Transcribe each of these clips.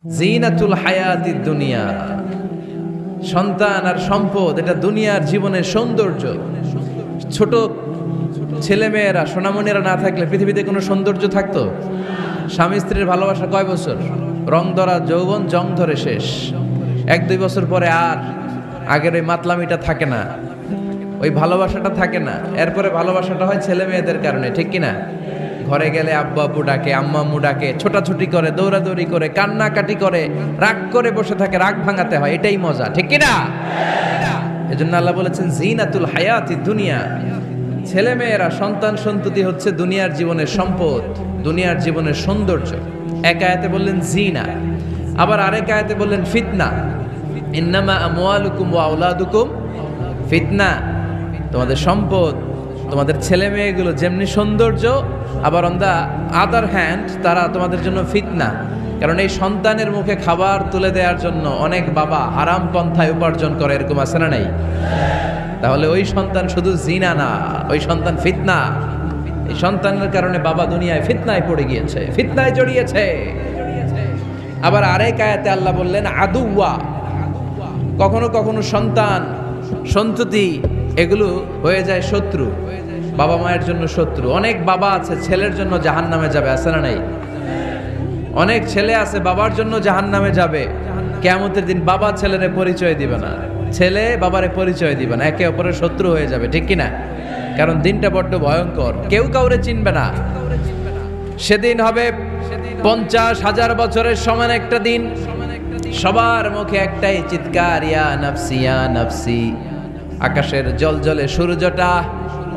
জিনাতুল হায়াতিদ দুনিয়া, সন্তান আর সম্পদ এটা দুনিয়ার জীবনের সৌন্দর্য। ছোট ছেলেমেয়েরা সোনামণিরা না থাকলে পৃথিবীতে কোনো সৌন্দর্য থাকতো? স্বামী স্ত্রীর ভালোবাসা কয় বছর? রং ধরা যৌবন, জং ধরে শেষ। 1-2 বছর পরে আর আগের ওই মাতলামিটা থাকে না, ওই ভালোবাসাটা থাকে না। এরপরে ভালোবাসাটা হয় ছেলে মেয়েদের কারণে, ঠিক কিনা? ঘরে গেলে আব্বু আব্বু ডাকে, আম্মা আম্মু ডাকে, ছোটাছুটি করে, দৌড়াদৌড়ি করে, কান্নাকাটি করে, রাগ করে বসে থাকে, রাগ ভাঙাতে হয়, এটাই মজা, ঠিক কিনা? এজন্য আল্লাহ বলেছেন জিনাতুল হায়াতি দুনিয়া। ছেলে মেয়েরা, সন্তান সন্ততি হচ্ছে দুনিয়ার জীবনের সম্পদ, দুনিয়ার জীবনের সৌন্দর্য। এক আয়াতে বললেন জিনা, আবার আরেক আয়াতে বললেন ফিতনা। ইন্নামা আমওয়ালুকুম ওয়া আওলাদুকুম ফিতনা। তোমাদের সম্পদ, তোমাদের ছেলে মেয়েগুলো যেমনি সৌন্দর্য, আবার অন দা আদার হ্যান্ড তারা তোমাদের জন্য ফিতনা। কারণ এই সন্তানের মুখে খাবার তুলে দেওয়ার জন্য অনেক বাবা হারাম পন্থায় উপার্জন করে, এরকম আছে না নাই? তাহলে ওই সন্তান শুধু জিনা না, ওই সন্তান ফিতনা। এই সন্তানের কারণে বাবা দুনিয়ায় ফিতনায় পড়ে গিয়েছে, ফিতনায় জড়িয়েছে। আবার আরেক আয়াতে আল্লাহ বললেন আদুওয়া। কখনো কখনো সন্তান সন্ততি এগুলো হয়ে যায় শত্রু, বাবা মায়ের জন্য শত্রু। অনেক বাবা আছে ছেলের জন্য জাহান্নামে যাবে, আছে না নাই? অনেক ছেলে আছে বাবার জন্য জাহান্নামে যাবে। কিয়ামতের দিন বাবা ছেলেরে পরিচয় দিবে না, ছেলে বাবারে পরিচয় দিবে না, একে অপরের শত্রু হয়ে যাবে, ঠিক কিনা? কারণ দিনটা বড্ড ভয়ঙ্কর, কেউ কাউরে চিনবে না। সেদিন হবে 50,000 বছরের সমান একটা দিন। সবার মুখে একটাই চিৎকার, ইয়া নাফসি ইয়া নাফসি। আকাশের জলজলে সূর্যটা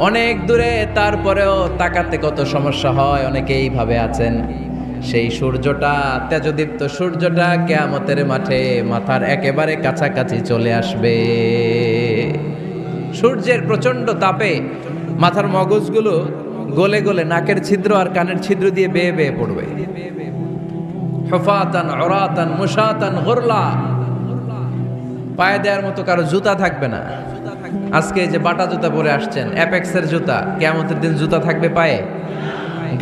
অনেক দূরে, তারপরেও তাকাতে কত সমস্যা হয়, অনেকেই ভাবে আছেন। সেই সূর্যটা, তেজদীপ্ত সূর্যটা কিয়ামতের মাঠে মাথার একেবারে কাছাকাছি চলে আসবে। সূর্যের প্রচন্ড তাপে মাথার মগজগুলো গলে গলে নাকের ছিদ্র আর কানের ছিদ্র দিয়ে বেয়ে বেয়ে পড়বে। হুফাতান উরাতান মুশাতান গুরলা। পায়ে দেওয়ার মতো কারো জুতা থাকবে না। আজকে যে বাটা জুতা পরে আসছেন, অ্যাপেক্সের জুতা, কিয়ামতের দিন জুতা থাকবে পায়ে?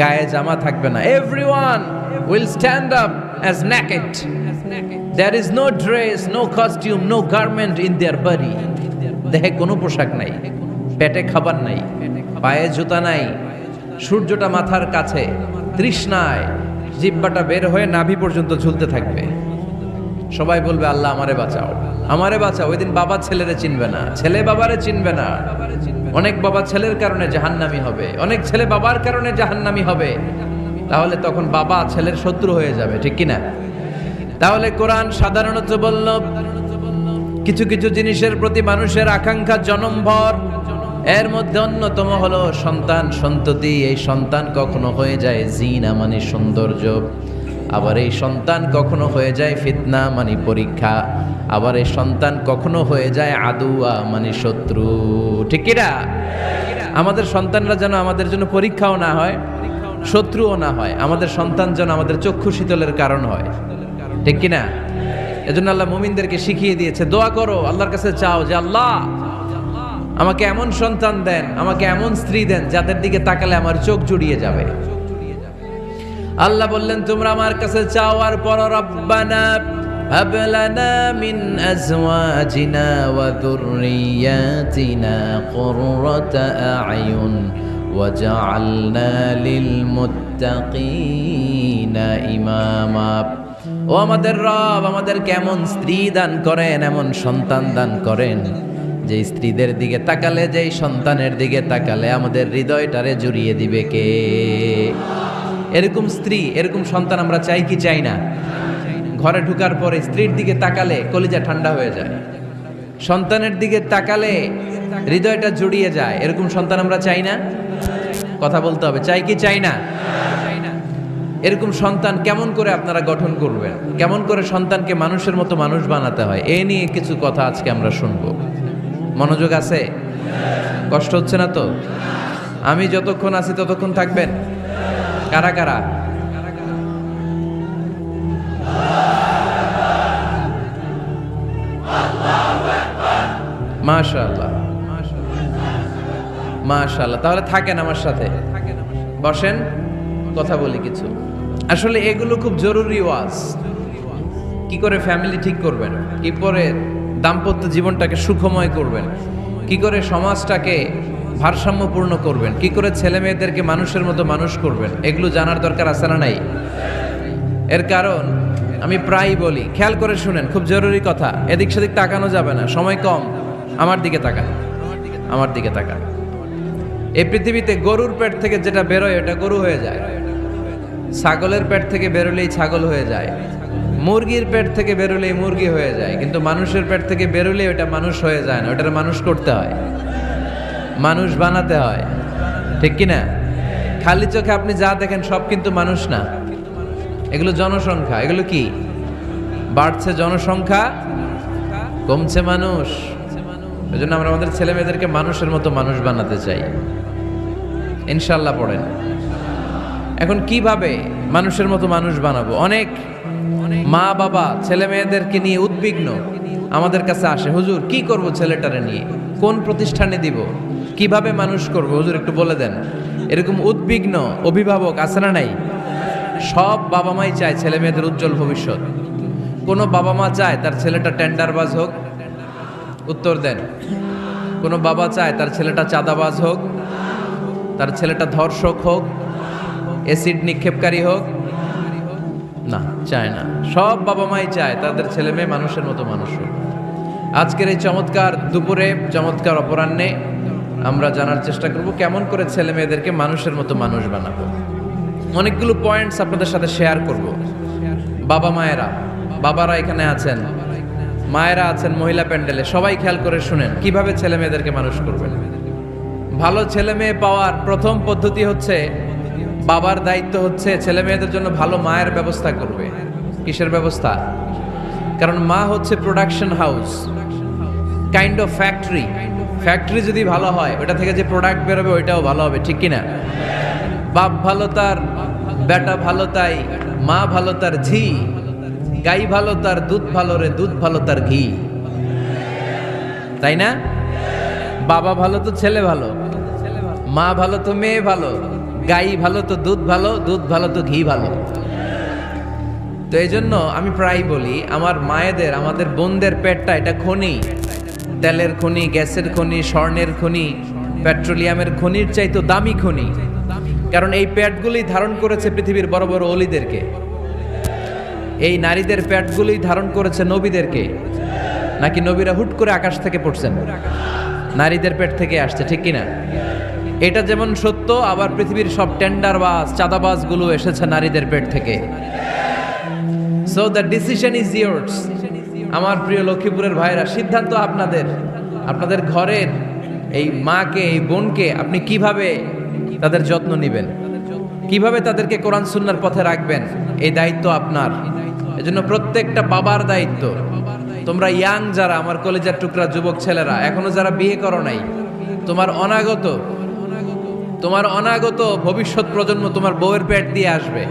গায়ে জামা থাকবে না। Everyone will stand up as naked. There is no dress, no costume, no garment in their body. দেহে কোনো পোশাক নাই, পেটে খাবার নাই, পায়ে জুতা নাই, সূর্যটা মাথার কাছে, তৃষ্ণায় জিহ্বাটা বের হয়ে নাভি পর্যন্ত ঝুলতে থাকবে। সবাই বলবে আল্লাহ আমারে বাঁচাও, আমারে বাঁচাও। ওই দিন বাবা ছেলেরে চিনবে না, ছেলে বাবারে চিনবে না। অনেক বাবা ছেলের কারণে জাহান্নামী হবে, অনেক ছেলে বাবার কারণে জাহান্নামী হবে। তাহলে তখন বাবা ছেলের শত্রু হয়ে যাবে, ঠিক কিনা? তাহলে কোরআন সাধারণত বলল কিছু কিছু জিনিসের প্রতি মানুষের আকাঙ্ক্ষা জনমভর। এর মধ্যে অন্যতম হলো সন্তান সন্ততি। এই সন্তান কখনো হয়ে যায় জিনা মানে সৌন্দর্য, আবার এই সন্তান কখনো হয়ে যায় ফিতনা মানে পরীক্ষা, আবার এই সন্তান কখনো হয়ে যায় আদুয়া মানে শত্রু, ঠিক কিনা? আমাদের সন্তানরা যেন আমাদের জন্য পরীক্ষাও না হয়, শত্রুও না হয়। আমাদের সন্তান যেন আমাদের চক্ষু শীতলের কারণ হয়, ঠিক কিনা? এজন্য আল্লাহ মুমিনদেরকে শিখিয়ে দিয়েছে, দোয়া করো, আল্লাহর কাছে চাও যে আল্লাহ আমাকে এমন সন্তান দেন, আমাকে এমন স্ত্রী দেন যাদের দিকে তাকালে আমার চোখ জুড়িয়ে যাবে। আল্লাহ বললেন তোমরা আমার কাছে চাও আর পড়ো, রব্বানা হাব লানা মিন আজওয়াজিনা ওয়া যুররিয়াতিনা কুররাতা আ'য়ুন ওয়াজআলনা লিল মুত্তাকিনা ইমামা। ও আমাদের রব, আমাদের কেমন স্ত্রী দান করেন, এমন সন্তান দান করেন যে স্ত্রীদের দিকে তাকালে, যেই সন্তানের দিকে তাকালে আমাদের হৃদয়টারে জুড়িয়ে দিবে কে? এরকম স্ত্রী, এরকম সন্তান আমরা চাই কি চাই না? ঘরে ঢুকার পরে স্ত্রীর দিকে তাকালে কলিজা ঠান্ডা হয়ে যায়, সন্তানের দিকে তাকালে হৃদয়টা জুড়িয়ে যায়। এরকম সন্তান আমরা চাই না? কথা বলতে হবে, চাই কি চাই না? এরকম সন্তান কেমন করে আপনারা গঠন করবেন, কেমন করে সন্তানকে মানুষের মতো মানুষ বানাতে হয়, এ নিয়ে কিছু কথা আজকে আমরা শুনবো। মনোযোগ আছে? কষ্ট হচ্ছে না তো? আমি যতক্ষণ আছি ততক্ষণ থাকবেন? কারা কারা? মাশাআল্লাহ, মাশাআল্লাহ। তাহলে থাকেন আমার সাথে, বসেন, কথা বলি কিছু। আসলে এগুলো খুব জরুরি ওয়াজ। কি করে ফ্যামিলি ঠিক করবেন, কি করে দাম্পত্য জীবনটাকে সুখময় করবেন, কি করে সমাজটাকে ভারসাম্যপূর্ণ করবেন, কি করে ছেলে মেয়েদেরকে মানুষের মতো মানুষ করবেন, এগুলো জানার দরকার আছে না নাই? এর কারণ আমি প্রায়ই বলি, খেয়াল করে শুনেন, খুব জরুরি কথা, এদিক সেদিক তাকানো যাবে না, সময় কম। আমার দিকে তাকান, আমার দিকে তাকান। এই পৃথিবীতে গরুর পেট থেকে যেটা বেরোয় ওটা গরু হয়ে যায়, ছাগলের পেট থেকে বেরোলেই ছাগল হয়ে যায়, মুরগির পেট থেকে বেরোলেই মুরগি হয়ে যায়, কিন্তু মানুষের পেট থেকে বেরোলেই ওটা মানুষ হয়ে যায় না, ওটার মানুষ করতে হয়, মানুষ বানাতে হয়, ঠিক কিনা? খালি চোখে আপনি যা দেখেন সব কিন্তু মানুষ না, এগুলো জনসংখ্যা। এগুলো কি? বাড়ছে জনসংখ্যা, কমছে মানুষ। এই জন্য আমরা আমাদের ছেলে মেয়েদেরকে মানুষের মতো মানুষ বানাতে চাই, ইনশাল্লাহ। পড়েন এখন কিভাবে মানুষের মতো মানুষ বানাবো। অনেক মা বাবা ছেলে মেয়েদেরকে নিয়ে উদ্বিগ্ন, আমাদের কাছে আসে, হুজুর কি করব ছেলেটারে নিয়ে, কোন প্রতিষ্ঠানে দিব, কিভাবে মানুষ করব হুজুর একটু বলে দেন। এরকম উদ্বিগ্ন অভিভাবক আছে না নাই? সব বাবা মাই চায় ছেলে মেয়েদের উজ্জ্বল ভবিষ্যৎ। কোনো বাবা মা চায় তার ছেলেটা টেন্ডারবাজ হোক? উত্তর দেন। কোনো বাবা চায় তার ছেলেটা চাঁদাবাজ হোক, তার ছেলেটা ধর্ষক হোক, অ্যাসিড নিক্ষেপকারী হোক? না, চায় না। সব বাবা মাই চায় তাদের ছেলে মেয়ে মানুষের মতো মানুষ হোক। আজকের এই চমৎকার দুপুরে, চমৎকার অপরাহ্নে আমরা জানার চেষ্টা করব কেমন করে ছেলে মেয়েদেরকে মানুষের মতো মানুষ বানাবো। অনেকগুলো পয়েন্টস আপনাদের সাথে শেয়ার করব। বাবা মায়েরা, বাবারা এখানে আছেন, মায়েরা আছেন মহিলা প্যান্ডেলে, সবাই খেয়াল করে শুনেন কিভাবে ছেলে মেয়েদেরকে মানুষ করবেন। ভালো ছেলে মেয়ে পাওয়ার প্রথম পদ্ধতি হচ্ছে, বাবার দায়িত্ব হচ্ছে ছেলে মেয়েদের জন্য ভালো মায়ের ব্যবস্থা করবে। কিসের ব্যবস্থা? কারণ মা হচ্ছে production house, kind of factory. Factory যদি ভালো হয়, ওটা থেকে যে প্রোডাক্ট বেরোবে ওইটাও ভালো হবে, ঠিক কিনা? বাপ ভালো তার বেটা ভালো তাই, মা ভালো তার ঝি, গাই ভালো তার দুধ ভালো রে, দুধ ভালো তার ঘি, তাই না? বাবা ভালো তো ছেলে ভালো, মা ভালো তো মেয়ে ভালো, গাই ভালো তো দুধ ভালো, দুধ ভালো তো ঘি ভালো। তো এই জন্য আমি প্রায় বলি, আমার মায়েদের, আমাদের বোনদের পেটটা এটা খনি, তেলের খনি, গ্যাসের খনি, স্বর্ণের খনি, পেট্রোলিয়ামের খনির চাইতো দামি খনি। কারণ এই পেটগুলি ধারণ করেছে পৃথিবীর বড় বড় অলিদেরকে, এই নারীদের পেটগুলি ধারণ করেছে নবীদেরকে। নাকি নবীরা হুট করে আকাশ থেকে পড়ছেন? নারীদের পেট থেকে আসছে, ঠিক কিনা? এটা যেমন সত্য, আবার পৃথিবীর সব টেন্ডারবাজ, চাঁদাবাজ গুলো এসেছে নারীদের পেট থেকে। So the decision is years. আমার প্রিয় লক্ষ্মীপুরের ভাইরা, সিদ্ধান্ত আপনাদের। আপনাদের ঘরের এই মাকে, এই বোনকে আপনি কিভাবে তাদের যত্ন নেবেন, কিভাবে তাদেরকে কোরআন সুন্নাহর পথে রাখবেন, এই দায়িত্ব আপনার। এজন্য প্রত্যেকটা বাবার দায়িত্ব। তোমরা ইয়াং যারা, আমার কলেজের টুকরা যুবক ছেলেরা, এখনো যারা বিয়ে করো নাই, তোমার অনাগত ভবিষ্যৎ প্রজন্ম তোমার বউয়ের পেট দিয়ে আসবে।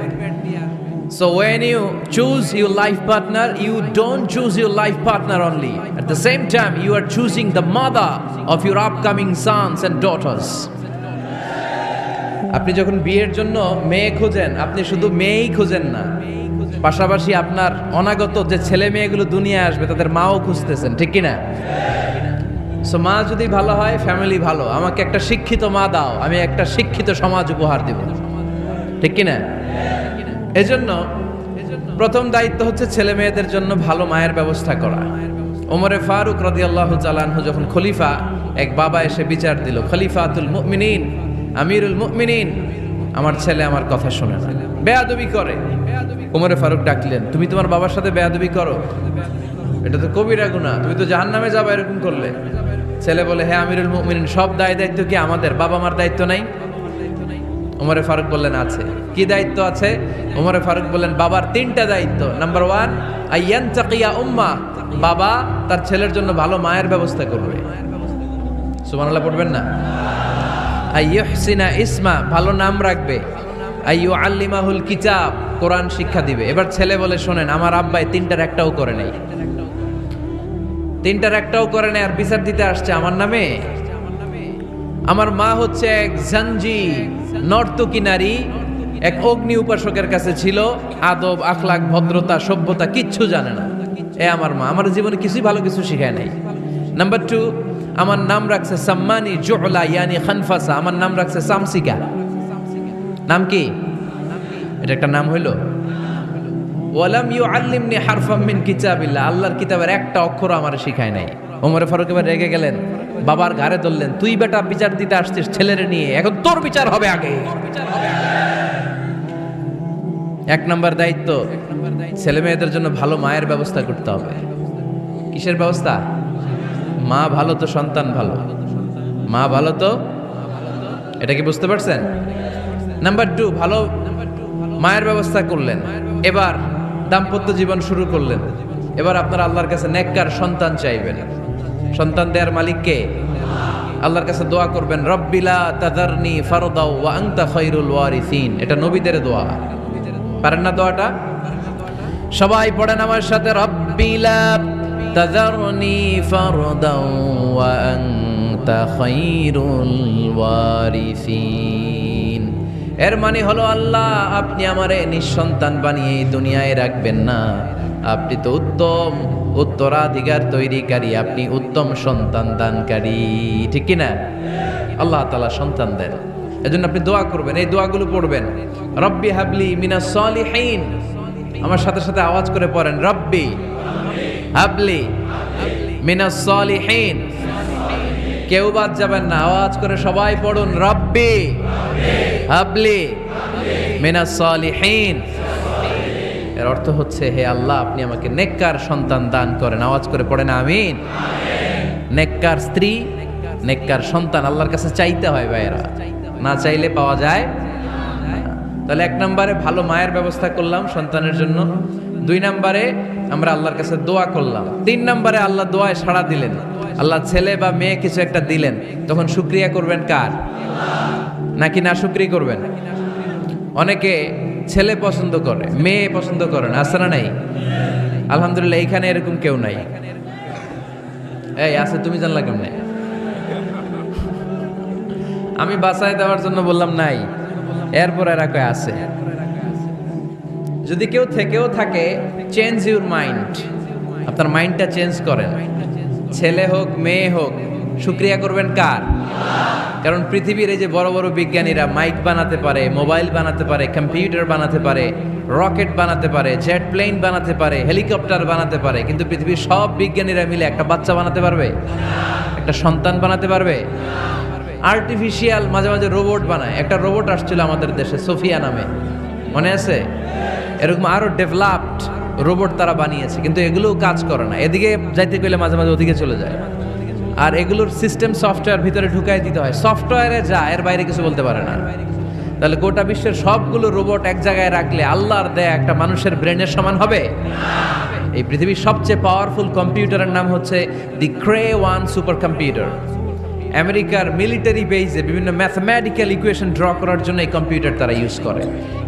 So when you choose your life partner, you don't choose your life partner only. At the same time, you are choosing the mother of your upcoming sons and daughters. আপনি যখন বিয়ের জন্য মেয়ে খোঁজেন, আপনি শুধু মেয়েই খোঁজেন না, পাশাপাশি আপনার অনাগত যে ছেলে মেয়েগুলো দুনিয়ায় আসবে তাদের মাও খুঁজতেছেন, ঠিক কিনা? সো মা যদি ভালো হয়, ফ্যামিলি ভালো। আমাকে একটা শিক্ষিত মা দাও, আমি একটা শিক্ষিত সমাজ উপহার দেব, ঠিক কিনা? এজন্য প্রথম দায়িত্ব হচ্ছে ছেলে মেয়েদের জন্য ভালো মায়ের ব্যবস্থা করা। ওমরে ফারুক রাদিয়াল্লাহু তাআলা আনহু যখন খলিফা, এক বাবা এসে বিচার দিল, খলিফাতুল মুমিনিন, আমিরুল মুমিনিন, আমার ছেলে আমার কথা শোনে না, বেয়াদবি করে। ওমরে ফারুক ডাকলেন, তুমি তোমার বাবার সাথে বেয়াদবি করো? এটা তো কবিরা গুনাহ, তুমি তো জাহান্নামে যাবে এরকম করলে। ছেলে বলে, হ্যাঁ আমিরুল মুমিনিন, সব দায়িত্ব কি আমাদের? বাবা মার দায়িত্ব নাই? ওমরে ফারুক বললেন, আছে। কি দায়িত্ব আছে? ওমরে ফারুক বললেন, বাবার 3টা দায়িত্ব। নাম্বার 1, আইয়ানতাকিয়া উম্মা, বাবা তার ছেলের জন্য ভালো মায়ের ব্যবস্থা করবে। সুবহানাল্লাহ পড়বেন না? আইয়ুহসিনা ইসমা, ভালো নাম রাখবে। আইয়ুআল্লিমাহুল কিতাব, কোরআন শিক্ষা দিবে। এবার ছেলে বলে, শোনেন, আমার আব্বাই 3টার একটাও করে নাই, 3টার একটাও করে নাই, আর বিচার দিতে আসছে আমার নামে। আমার মা হচ্ছে এক জাঞ্জি, নর্তকী নারী, এক অগ্নি উপাসকের কাছে ছিল, আদব আখলাক ভদ্রতা সভ্যতা কিচ্ছু জানে না। এ আমার মা আমার জীবনে কিছুই ভালো কিছু শিখায় নাই। নাম্বার 2, আমার নাম রাখছে সাম্মানি জুলা ইয়ানি খানফাসা, আমার নাম রাখছে সামসিকা। নাম কি? এটা একটা নাম হইল? ওয়ালাম ইউআল্লিমনি হারফাম মিন কিতাবিল্লাহ, আল্লাহর কিতাবের একটা অক্ষর আমার শিখায় নাই। ওমর ফারুক এবার রেগে গেলেন, বাবার ঘাড়ে ধরলেন, তুই বেটা বিচার দিতে আসছিস ছেলেরে নিয়ে, এখন তোর বিচার হবে আগে। এক নম্বর দায়িত্ব, ছেলে মেয়েদের জন্য ভালো মায়ের ব্যবস্থা করতে হবে। কিসের ব্যবস্থা? মা ভালো তো সন্তান ভালো, মা ভালো তো, এটা কি বুঝতে পারছেন? নাম্বার 2, ভালো মায়ের ব্যবস্থা করলেন। এবার দাম্পত্য জীবন শুরু করলেন। এবার আপনারা আল্লাহর কাছে নেককার সন্তান চাইবেন। সন্তান দেওয়ার মালিক কে? আল্লাহর কাছে দোয়া করবেন, রব্বিলা তাদারনি ফারদাও ওয়া আনতা খায়রুল ওয়ারিসিন। এটা নবীদের দোয়া, পারেন না দোয়াটা? সবাই পড়েন আমার সাথে, রব্বিলা তাদারনি ফারদাও ওয়া আনতা খায়রুল ওয়ারিসিন। এর মানে হলো, আল্লাহ আপনি আমারে নিঃসন্তান বানিয়ে দুনিয়ায় রাখবেন না, আপনি তো উত্তম উত্তরাধিকার তৈরিকারী, আপনি উত্তম সন্তান দানকারী, ঠিক কিনা? আল্লাহ তাআলা সন্তান দেন, এজন্য আপনি দোয়া করবেন, এই দোয়াগুলো পড়বেন। রব্বি হাবলি মিনাস সালিহিন, আমার সাথে সাথে আওয়াজ করে পড়েন, রব্বি হাবলি মিনাস সালিহিন। কেউ বাদ যাবেন না, আওয়াজ করে সবাই পড়ুন, রব্বি হাবলি মিনাস সালিহিন। এর অর্থ হচ্ছে, হে আল্লাহ আপনি আমাকে নেককার সন্তান দান করেন। আওয়াজ করে পড়েন আমিন। নেককার স্ত্রী, নেককার সন্তান আল্লাহর কাছে চাইতে হয় ভাইয়েরা, না চাইলে পাওয়া যায়। তাহলে 1 নম্বরে ভালো মায়ের ব্যবস্থা করলাম সন্তানের জন্য, 2 নম্বরে আমরা আল্লাহর কাছে দোয়া করলাম, 3 নম্বরে আল্লাহ দোয়ায় সাড়া দিলেন। আল্লাহ ছেলে বা মেয়ে কিছু একটা দিলেন, তখন শুকরিয়া করবেন কার? নাকি না শুকরি করবেন? অনেকে ছেলে পছন্দ করে, মেয়ে পছন্দ করে না, আছে না নাই? আলহামদুলিল্লাহ এইখানে এরকম কেউ নাই। এই আছে, তুমি জানলা কেমনে? আমি বাঁচায় দেওয়ার জন্য বললাম নাই, এরপর এরা কয় আছে। যদি কেউ থেকেও থাকে, চেঞ্জ ইউর মাইন্ড, আপনার মাইন্ডটা চেঞ্জ করেন। ছেলে হোক মেয়ে হোক, শুকরিয়া করবেন কার? কারণ পৃথিবীর এই যে বড় বড় বিজ্ঞানীরা মাইক বানাতে পারে, মোবাইল বানাতে পারে, কম্পিউটার বানাতে পারে, রকেট বানাতে পারে, জেট প্লেন বানাতে পারে, হেলিকপ্টার বানাতে পারে, কিন্তু পৃথিবীর সব বিজ্ঞানীরা মিলে একটা বাচ্চা বানাতে পারবে? একটা সন্তান বানাতে পারবে? আর্টিফিশিয়াল মাঝে মাঝে রোবট বানায়। একটা রোবট আসছিল আমাদের দেশে, সোফিয়া নামে, মনে আছে? এরকম আরো ডেভেলপড রোবট তারা বানিয়েছে, কিন্তু এগুলোও কাজ করে না। এদিকে যাইতে গেলে মাঝে মাঝে ওদিকে চলে যায়। আর এগুলোর সিস্টেম সফটওয়্যার ভিতরে ঢুকাই দিতে হয়, সফটওয়্যারে যা, এর বাইরে কিছু বলতে পারে না। তাহলে গোটা বিশ্বের সবগুলো রোবট এক জায়গায় রাখলে আল্লাহর দেয়া একটা মানুষের ব্রেনের সমান হবে? এই পৃথিবীর সবচেয়ে পাওয়ারফুল কম্পিউটারের নাম হচ্ছে দি ক্রে-1 সুপার কম্পিউটার। আমেরিকার মিলিটারি বেইজে বিভিন্ন ম্যাথমেটিক্যাল ইকুয়েশন ড্র করার জন্য এই কম্পিউটার তারা ইউজ করে।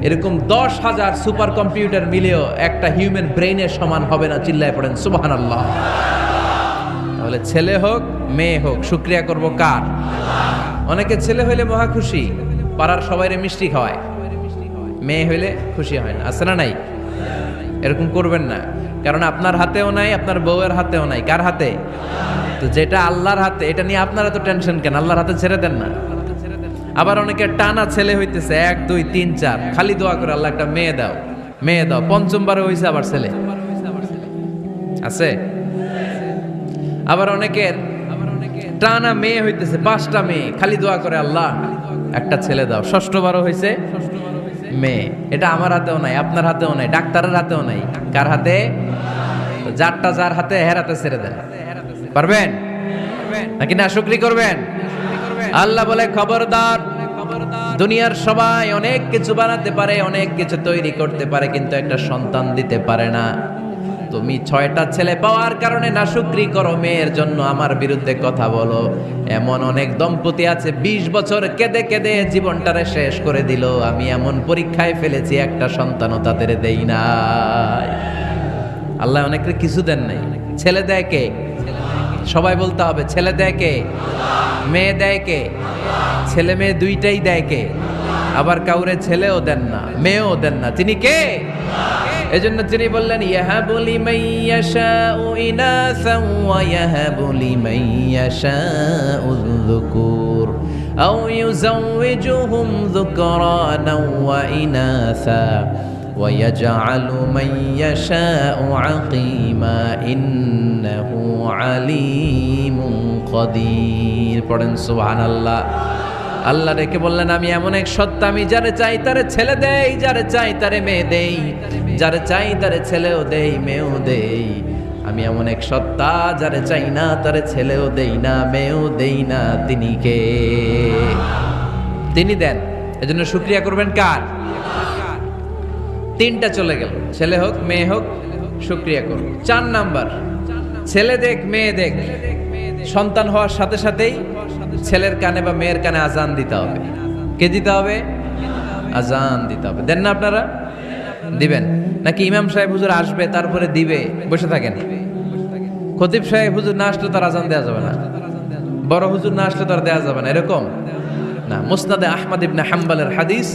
এরকম 10,000 সুপার কম্পিউটার মিলেও একটা হিউম্যান ব্রেইনের সমান হবে না। চিল্লায় পড়েন সুবহানাল্লাহ। তাহলে ছেলে হোক মেয়ে হোক, শুকরিয়া করব কার? অনেকে ছেলে হইলে মহা খুশি, পাড়ার সবাইরে মিষ্টি খাওয়ায়, মেয়ে হইলে খুশি হয় না, আছে না নাই? এরকম করবেন না, কারণ আপনার হাতেও নাই, আপনার বউয়ের হাতেও নাই। কার হাতে? তো যেটা আল্লাহর হাতে, এটা নিয়ে আপনারা তো টেনশন কেন? আল্লাহর হাতে ছেড়ে দেন না। আবার অনেকে টানা ছেলে হইতেছে 1 2 3 4, খালি দোয়া করে আল্লাহ একটা মেয়ে দাও, মেয়ে দাও। 5মবারে হইছে আবার ছেলে আছে। আবার অনেকের টানা মেয়ে হইতেছে 5টা মেয়ে, খালি দোয়া করে আল্লাহ একটা ছেলে দাও। 6ঠবারও হইছে মেয়ে। এটা আমার হাতেও নাই, আপনার হাতেও নাই, ডাক্তারের হাতেও নাই। কার হাতে? যারটা যার হাতে, হের হাতে ছেড়ে দেন। পারবেন নাকি না শুকরি করবেন? আল্লাহ বলে খবরদার, দুনিয়ার সবাই অনেক কিছু বানাতে পারে, অনেক কিছু তৈরি করতে পারে, কিন্তু একটা সন্তান দিতে পারে না। তুমি 6টা ছেলে পাওয়ার কারণে না শুকরি করো, মেয়ের জন্য আমার বিরুদ্ধে কথা বলো। এমন অনেক দম্পতি আছে 20 বছর কেঁদে কেঁদে জীবনটারে শেষ করে দিল। আমি এমন পরীক্ষায় ফেলেছি, একটা সন্তানও তাদের দেই নাই। আল্লাহ অনেকের কিছু দেন নাই। ছেলে দেয় কে? সবাই বলতে হবে, ছেলে দেয় কে? মেয়ে দেয় কে? ছেলে মেয়ে দুইটাই দেয় কে? আবার কাউরে ছেলেও দেন না, মেয়েও দেন না। তিনি কে? এজন্য তিনি বললেন ইয়াহাবু লিমান ইয়াশাউ ইনাসান ওয়া ইয়াহাবু লিমান ইয়াশাউ যুকুর আও ইউযাওয়িজুহুম যুকরানান ওয়া ইনাসা ওয়া ইয়াজআলু মান ইয়াশাউ আকিমা ইন্নাহু আলিমুন কাদির। পড়েন সুবহানাল্লাহ। আল্লাহ রেখে বললেন আমি এমন এক সত্তা, আমি যারে চাই তারে ছেলে দেই, যারে চাই তারে মেয়ে দেই, যারে চাই তারে ছেলেও দেই মেয়েও দেই। আমি এমন এক সত্তা, যারে চাই না তারে ছেলেও দেই না মেয়েও দেই না। তিনি কে? তিনি দেন। এজন্য শুকরিয়া করবেন কার? তিনটা চলে গেল, ছেলে হোক মেয়ে হোক, শুকরিয়া করুন। 4 নাম্বার, ছেলে দেখ মেয়ে দেখ, সন্তান হওয়ার সাথে সাথেই ছেলের কানে বা মেয়ের কানে আজান দিতে হবে। কে দিতে হবে? আজান দিতে হবে। দেন না আপনারা? দিবেন নাকি ইমাম সাহেব হুজুর আসবে তারপরে দিবে বসে থাকেন? খতিব সাহেব হুজুর না আসলে তার আজান দেওয়া যাবে না, বড় হুজুর না আসলে তার দেওয়া যাবে না, এরকম না। মুসনাদে আহমদ ইবনে হাম্বলের হাদিস,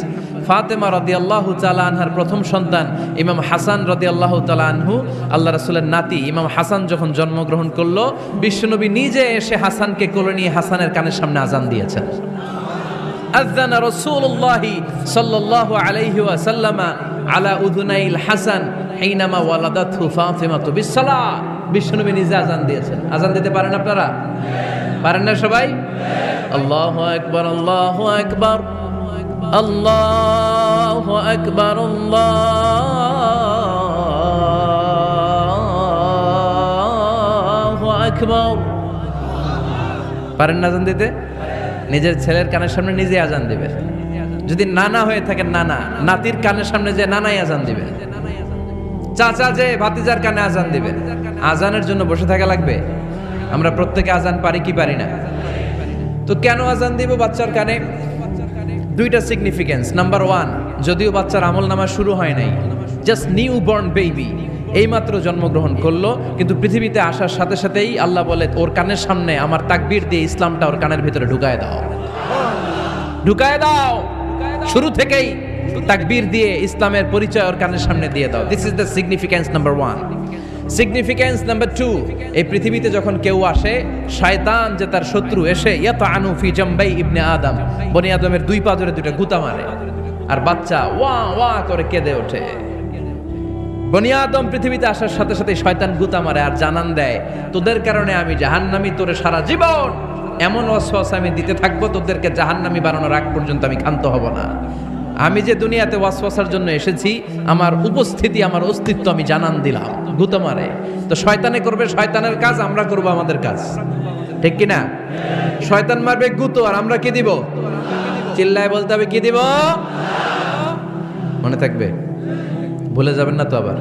ফাতেমা রাদিয়াল্লাহু তাআলা আনহার প্রথম সন্তান ইমাম হাসান রাদিয়াল্লাহু তাআলা আনহু, আল্লাহ রাসূলের নাতি ইমাম হাসান যখন জন্মগ্রহণ করলো, বিশ্বনবী নিজে এসে হাসানকে কোলে নিয়ে হাসানের কানের সামনে আজান দিয়েছেন। আযানা রাসূলুল্লাহ সাল্লাল্লাহু আলাইহি ওয়াসাল্লাম আলা উযুনাইল হাসান হিনামা ওয়ালাদাতহু ফাতিমাতু বিসসালাহ। বিশ্বনবী নিজে আজান দিয়েছেন। আজান দিতে পারেন আপনারা? পারেন না সবাই? আল্লাহু আকবার, আল্লাহু আকবার, আল্লাহু আকবার, আল্লাহু আকবার। পারেন না আজান দিতে? নিজের ছেলের কানের সামনে নিজে আজান দিবে। যদি নানা হয়ে থাকেন, নানা নাতির কানের সামনে যে নানাই আজান দিবে, চাচা যে ভাতিজার কানে আজান দিবে। আজানের জন্য বসে থাকা লাগবে? আমরা প্রত্যেকে আজান পারি কি পারি না? তো কেন আজান দিব বাচ্চার কানে? দুইটা সিগনিফিকেন্স। নাম্বার 1, যদিও বাচ্চার আমল নামা শুরু হয় নাই, জাস্ট নিউ বর্ন বেবি, এইমাত্র জন্মগ্রহণ করলো, কিন্তু পৃথিবীতে আসার সাথে সাথেই আল্লাহ বলে ওর কানের সামনে আমার তাকবীর দিয়ে ইসলামটা ওর কানের ভিতরে ঢুকায় দাও, ঢুকায় দাও। শুরু থেকেই তাকবীর দিয়ে ইসলামের পরিচয় ওর কানের সামনে দিয়ে দাও। This is the significance number 1। Significance number 2, এই পৃথিবীতে যখন কেউ আসে, শয়তান যে তার শত্রু এসে ইয়াতাআনু ফি জামবাই ইবনে আদম, বনি আদমের 2 পা ধরে 2টা গুতা মারে, আর বাচ্চা ওয়া ওয়া করে কেঁদে ওঠে। বনি আদম পৃথিবীতে আসার সাথে সাথে শয়তান গুতা মারে আর জানান দেয় তোদের কারণে আমি জাহান্নামী, তোরে সারা জীবন এমন ওয়াসওয়াসা আমি দিতে থাকবো, তোদেরকে জাহান্নামী বানানোর আগ পর্যন্ত আমি ক্ষান্ত হব না। আমি যে দুনিয়াতে ওয়াসওয়াসার জন্য এসেছি, আমার উপস্থিতি, আমার অস্তিত্ব আমি জানান দিলাম। গুতো মারে তো শয়তানে করবে শয়তানের কাজ, আমরা করব আমাদের কাজ, ঠিক কি না? শয়তান মারবে গুতো, আর আমরা কি দিব? চিল্লায় বলতে হবে কি দিব? মনে থাকবে, ভুলে যাবেন না তো আবার।